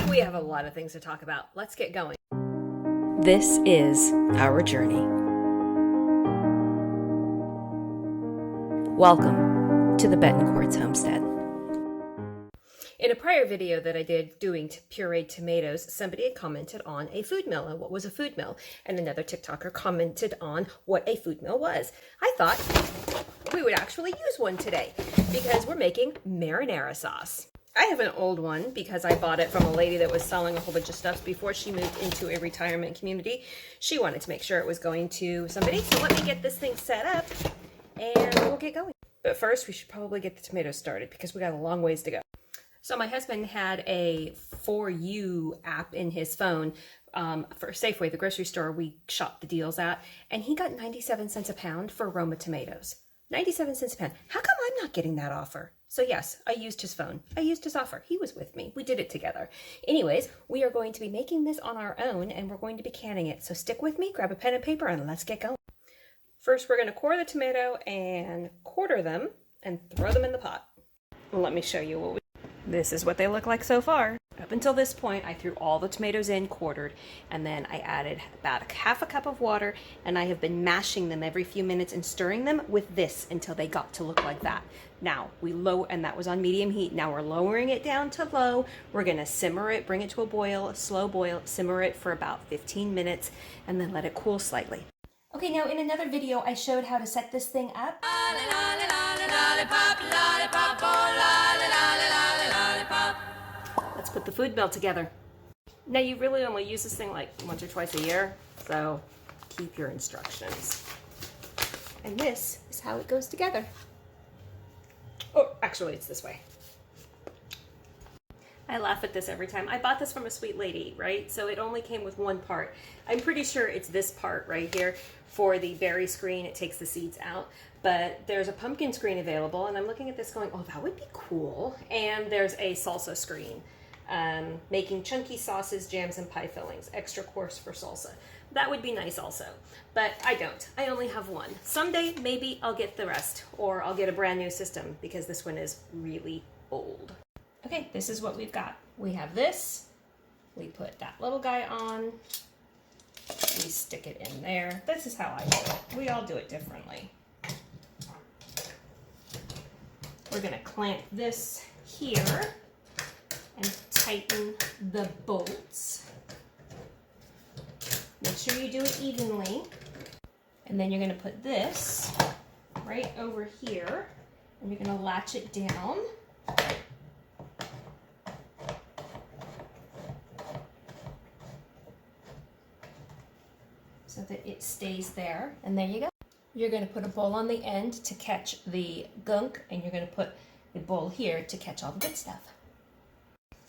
We have a lot of things to talk about. Let's get going. This is our journey. Welcome to the Betancourt's homestead. In a prior video that I did doing pureed tomatoes, somebody had commented on a food mill and what was a food mill, and another TikToker commented on what a food mill was. I thought we would actually use one today because we're making marinara sauce. I have an old one because I bought it from a lady that was selling a whole bunch of stuff before she moved into a retirement community. She wanted to make sure it was going to somebody, so let me get this thing set up and we'll get going. But first, we should probably get the tomatoes started because we got a long ways to go. So my husband had a For You app in his phone for Safeway, the grocery store we shop the deals at, and he got 97 cents a pound for Roma tomatoes. 97 cents a pound. How come I'm not getting that offer? So yes, I used his phone. I used his offer. He was with me. We did it together. Anyways, we are going to be making this on our own and we're going to be canning it. So stick with me, grab a pen and paper, and let's get going. First, we're going to core the tomato and quarter them and throw them in the pot. Let me show you what we This is what they look like so far. Up until this point, I threw all the tomatoes in quartered, and then I added about half a cup of water, and I have been mashing them every few minutes and stirring them with this until they got to look like that. Now, and that was on medium heat. Now we're lowering it down to low. We're gonna simmer it, bring it to a boil, a slow boil, simmer it for about 15 minutes, and then let it cool slightly. Okay, now in another video, I showed how to set this thing up. Let's put the food mill together. Now you really only use this thing like once or twice a year, so keep your instructions. And this is how it goes together. Oh, actually it's this way. I laugh at this every time. I bought this from a sweet lady, right? So it only came with one part. I'm pretty sure it's this part right here for the berry screen. It takes the seeds out. But there's a pumpkin screen available, and I'm looking at this going, oh, that would be cool. And there's a salsa screen, making chunky sauces, jams, and pie fillings. Extra course for salsa. That would be nice also, but I don't. I only have one. Someday, maybe I'll get the rest, or I'll get a brand new system because this one is really old. Okay, this is what we've got. We have this, we put that little guy on, we stick it in there. This is how I do it. We all do it differently. We're gonna clamp this here and tighten the bolts. Make sure you do it evenly. And then you're gonna put this right over here and you're gonna latch it down. So that it stays there, and there you go. You're going to put a bowl on the end to catch the gunk, and you're going to put a bowl here to catch all the good stuff.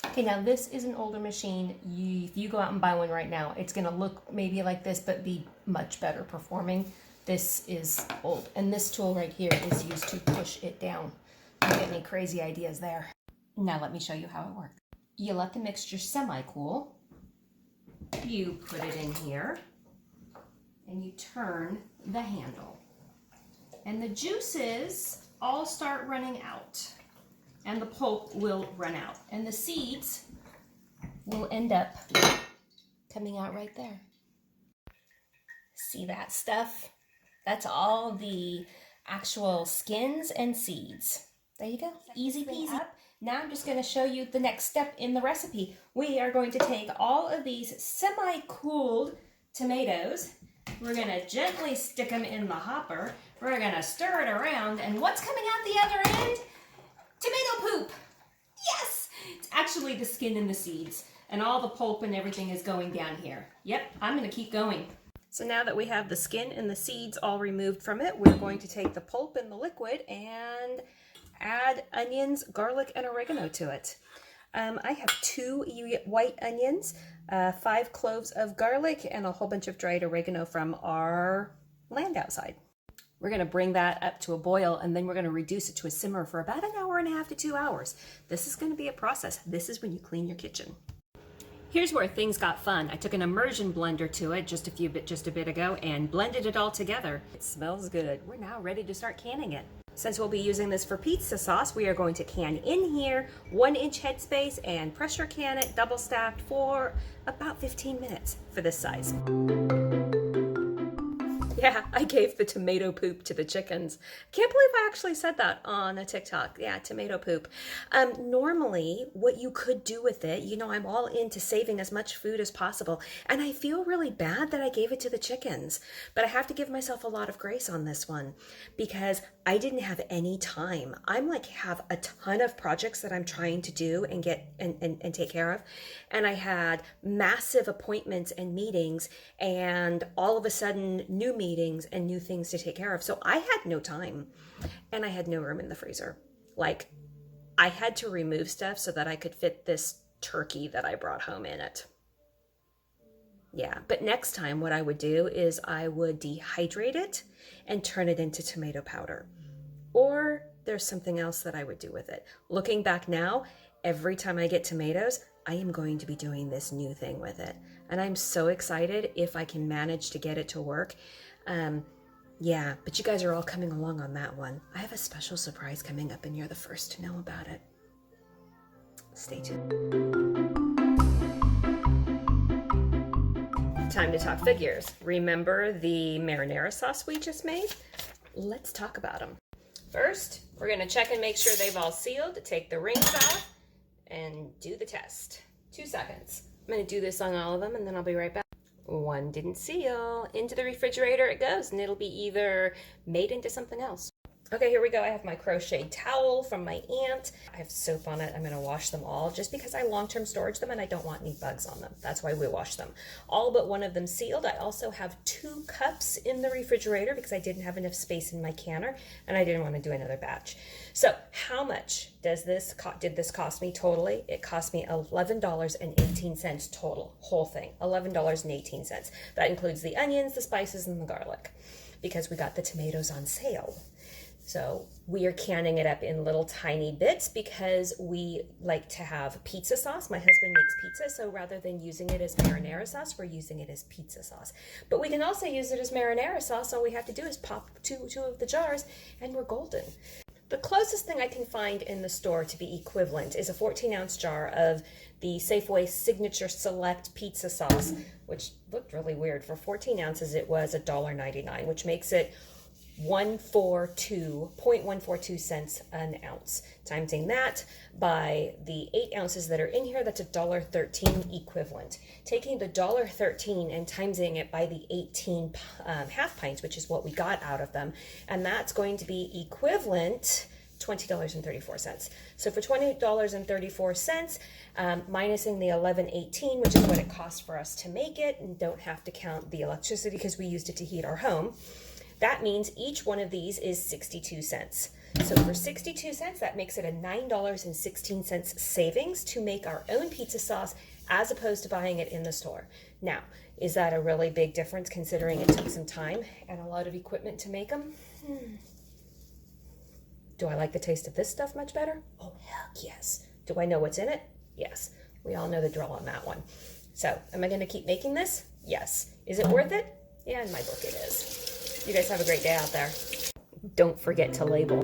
Okay, now this is an older machine. If you go out and buy one right now, it's going to look maybe like this, but be much better performing. This is old, and this tool right here is used to push it down. Don't get any crazy ideas there. Now let me show you how it works. You let the mixture semi-cool. You put it in here. And you turn the handle. And the juices all start running out. And the pulp will run out. And the seeds will end up coming out right there. See that stuff? That's all the actual skins and seeds. There you go. Easy peasy. Now I'm just going to show you the next step in the recipe. We are going to take all of these semi-cooled tomatoes. We're going to gently stick them in the hopper. We're going to stir it around. And what's coming out the other end? Tomato poop. Yes! It's actually the skin and the seeds. And all the pulp and everything is going down here. Yep, I'm going to keep going. So now that we have the skin and the seeds all removed from it, we're going to take the pulp and the liquid and add onions, garlic, and oregano to it. I have 2 white onions, 5 cloves of garlic, and a whole bunch of dried oregano from our land outside. We're going to bring that up to a boil, and then we're going to reduce it to a simmer for about an hour and a half to 2 hours. This is going to be a process. This is when you clean your kitchen. Here's where things got fun. I took an immersion blender to it just a bit ago and blended it all together. It smells good. We're now ready to start canning it. Since we'll be using this for pizza sauce, we are going to can in here, 1-inch headspace, and pressure can it double stacked for about 15 minutes for this size. Yeah, I gave the tomato poop to the chickens. Can't believe I actually said that on a TikTok. Yeah, tomato poop. Normally, what you could do with it, you know, I'm all into saving as much food as possible, and I feel really bad that I gave it to the chickens. But I have to give myself a lot of grace on this one because I didn't have any time. I'm like have a ton of projects that I'm trying to do and get and take care of. And I had massive appointments and meetings, and all of a sudden new meetings and new things to take care of. So I had no time, and I had no room in the freezer. Like, I had to remove stuff so that I could fit this turkey that I brought home in it. Yeah, but next time what I would do is I would dehydrate it and turn it into tomato powder. Or there's something else that I would do with it. Looking back now, every time I get tomatoes, I am going to be doing this new thing with it. And I'm so excited if I can manage to get it to work. Yeah, but you guys are all coming along on that one. I have a special surprise coming up and you're the first to know about it. Stay tuned. Time to talk figures. Remember the marinara sauce we just made? Let's talk about them. First, we're going to check and make sure they've all sealed. Take the rings off and do the test. 2 seconds. I'm going to do this on all of them and then I'll be right back. One didn't seal. Into the refrigerator it goes, and it'll be either made into something else. Okay, here we go. I have my crocheted towel from my aunt. I have soap on it. I'm going to wash them all just because I long-term storage them and I don't want any bugs on them. That's why we wash them. All but one of them sealed. I also have 2 cups in the refrigerator because I didn't have enough space in my canner and I didn't want to do another batch. So how much did this cost me totally? It cost me $11.18 total, whole thing, $11.18. That includes the onions, the spices, and the garlic because we got the tomatoes on sale. So we are canning it up in little tiny bits because we like to have pizza sauce. My husband makes pizza, so rather than using it as marinara sauce, we're using it as pizza sauce. But we can also use it as marinara sauce. All we have to do is pop two of the jars and we're golden. The closest thing I can find in the store to be equivalent is a 14-ounce jar of the Safeway Signature Select pizza sauce, which looked really weird. For 14 ounces, it was $1.99, which makes it 0.142 cents an ounce. Timesing that by the 8 ounces that are in here, that's $1.13 equivalent. Taking the $1.13 and timesing it by the 18 half pints, which is what we got out of them, and that's going to be equivalent $20.34. So for $20.34, minusing the $11.18, which is what it cost for us to make it, and don't have to count the electricity because we used it to heat our home, that means each one of these is 62 cents. So for 62 cents, that makes it a $9.16 savings to make our own pizza sauce as opposed to buying it in the store. Now, is that a really big difference considering it took some time and a lot of equipment to make them? Do I like the taste of this stuff much better? Oh, heck yes. Do I know what's in it? Yes. We all know the drill on that one. So, am I going to keep making this? Yes. Is it worth it? Yeah, in my book it is. You guys have a great day out there. Don't forget to label.